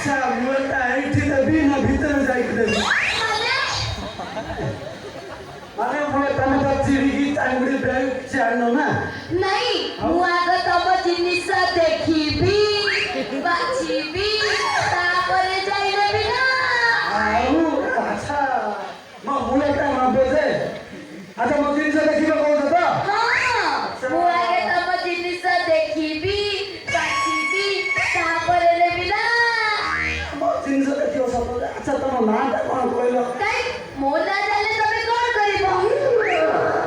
আচ্ছা মুটা এইটি দেবি না ভিতরে যাইতে দেবি মানে মুটা তুমি তো চিড়ি টাঙ্গুড়ি ব্যাগ জানো না नहीं ମୁଁ ଆଗ ତମ ଜିନିଷ ଦେଖିବି ବାଛିବି ତାପରେ ଯାଇ ନେବି ନା ଆଉ ଆଚ୍ଛା ମୋ ମୁଟା ନବେ ଯେ ଆଚ୍ଛା ମୋ ଜିନିଷ ଦେଖିବ କହୁଛ ତ ହଁ ମୁଁ ଆଗେ ତମ ଜିନିଷ ଦେଖିବି ବାଛିବି ତାପରେ ନେବି ନା ମୋ ଜିନିଷ ଦେଖିବ ସତ ଆଚ୍ଛା ତମ ନାଁଟା କଣ କହିଲ କାଇଁ ମୋ ନା ଜାଣିଲେ ତମେ କଣ କରିବ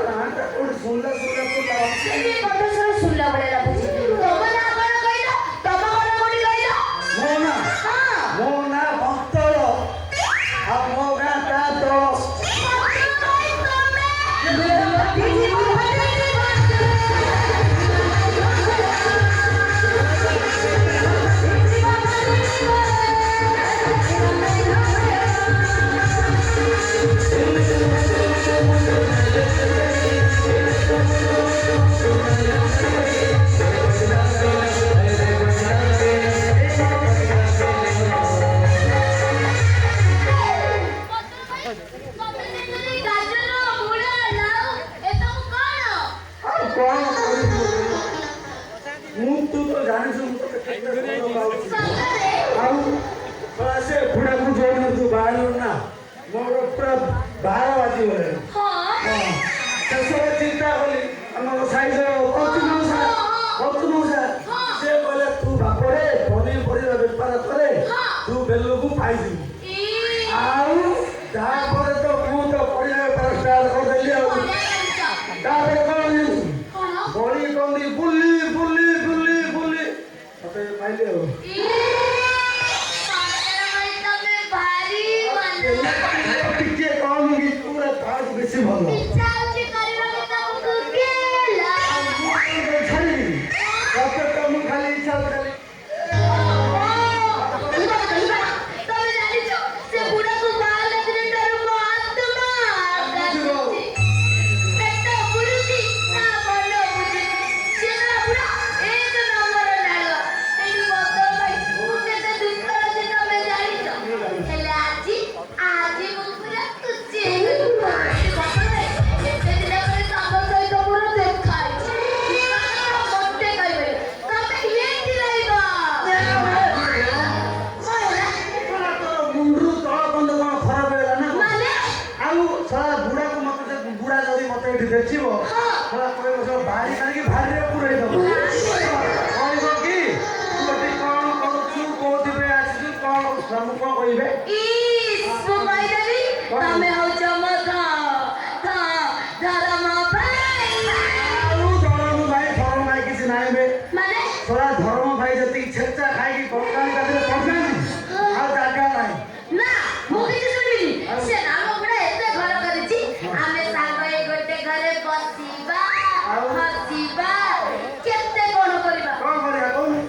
ନାଁଟା କୋଉଠି ଶୁଣିଲା ଶୁଣିଲା ତ ଲାଗୁଛି ଏ କଥା ଶୁଣ ଶୁଣିଲା ଭଳିଆ ଲାଗୁଛି ତମ ନା କଣ କହିଲ ତମ ଘର କୋଉଠି କହିଲ ମୋ ନା ହଁ ମୋ ନା ଭକ୍ତଳ ଆଉ ମୋ ଗାଁ ତା ତଳ ମୁଁ ତୁ ତ ଜାଣିଛୁ ମୁଁ ତତେ କେତେ ଭଲ ପାଉଛି ଆଉ ସେ ବୁଢ଼ାକୁ ଯୋଉଦିନ ତୁ ବାହାରିଲୁ ନା ମୋର ପୁରା 12 ବାଜିଗଲାଣି ଶେଷରେ ଚିନ୍ତା କଲି ଆମର ସାଇଜର କଚୁମଉସା ସେ କହିଲେ ତୁ ବାପରେ ପନିପରିବା ବେପାର କରେ ତୁ ବେଲକୁ ପାଇଯିବୁ ଆଉ ତାପରେ ତ ମୁଁ ତ ପରିବା ବେପାର ଷ୍ଟାର୍ଟ କରିଦେଲି ଆଉ ତାପରେ କଣ ବଳି କନ୍ଦି ବୁଲି ବୁଲି ବୁଲି ବୁଲି ମତେ ପାଇଲି ଆଉ ଟିକେ କମ କି ପୁରା ତାଠୁ ବେଶୀ ଭଲ ଛାଡ଼ିବି ତତେ ତ ମୁଁ ଖାଲି ଇଚ୍ଛା ଖାଲି ଦେଖିବ କହିବ ବାହାରି କାହିଁକି ଭାରିରେ ପୁରେଇ ଦବ କହିବ କି ତୁ ଏଠି କଣ କରୁଛୁ କୋଉଥିରେ ଆସିଛୁ କଣ ସବୁ କଣ କହିବେ ତମେ ହଉଛ ମୋ ଧରମ ଭାଇ ଧରମ ଭାଇ କିଛି ନାହିଁ ବେ ମାନେ ଧର୍ମ ଭାଇ ଯେତିକି ଛେଚା ଖାଇକି କଙ୍କାଳି ପାଖରେ ପହଞ୍ଚାନ୍ତି ଆଉ ଜାଗା ନାହିଁ ନା ମୁଁ କିଛି ଶୁଣିବିନି ସେ ରାମ ବୁଢା ଏତେ ଘର କରିଛି ଆମେ ସାଙ୍ଗ ହେଇ ଗୋଟେ ଘରେ ବସିବା ହସିବା କେତେ କଣ କରିବା କହୁନୁ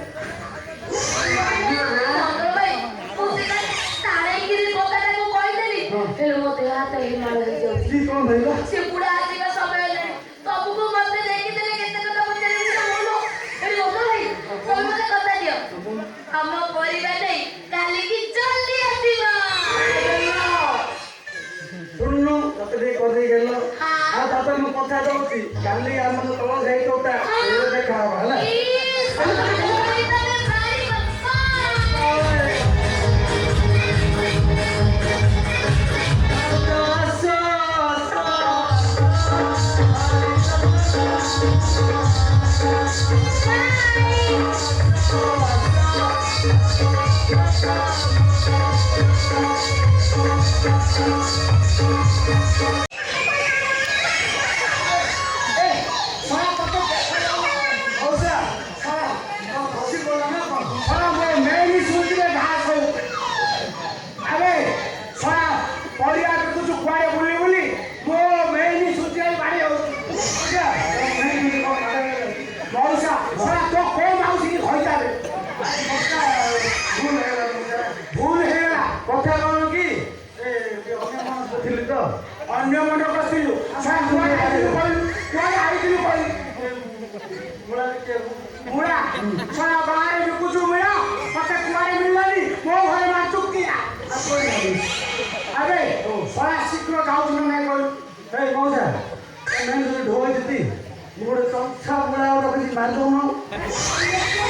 ଭାଇ ମୁଁ ସେଟା ତାଳେଇକିରି କଥାଟାକୁ କହିଦେଲି ହେଲେ ମୋ ଦେହ ହାତ ହିମାଳ ହେଇଯାଉଛି କି କଣ ଭାଇଲା ସେ ବୁଢା ଆସିବା ସମୟ ହେଲାଣି ତମକୁ ମତେ ଦେଖିଦେଲେ କେତେ କଥା ପଚାରିବି ନା ବୋलो ଏଠି ବୋଲ ଭାଇ ତମେ ମତେ କଥା ଦିଅ ଆମ ପରିବାର ନେଇ କାଲିକି ଜଲ୍ଦି ଆସିବ ଶୁଣୁନୁ ତତେ ଟିକେ କରିଦେଇ ଗେଲ ଆଉ ତାପରେ ମୁଁ କଥା ଦଉଛି କାଲି ଆମର ତଳ ଯାଇ କୋଉଟା ଦେଖା ହବ ହେଲା अन्य मन कसिलु कुआडे आइथिलु कहि मुला मुला छा बाहर बिकुछु मिला मते कुआडे मिललानी मो घर ନାଇଁ ଢୋଇ ଯେତି ମୁଁ ଗୋଟେ ଚଞ୍ଚା ମୁଳା ଗୋଟେ କିଛି ମାରି ଦଉନ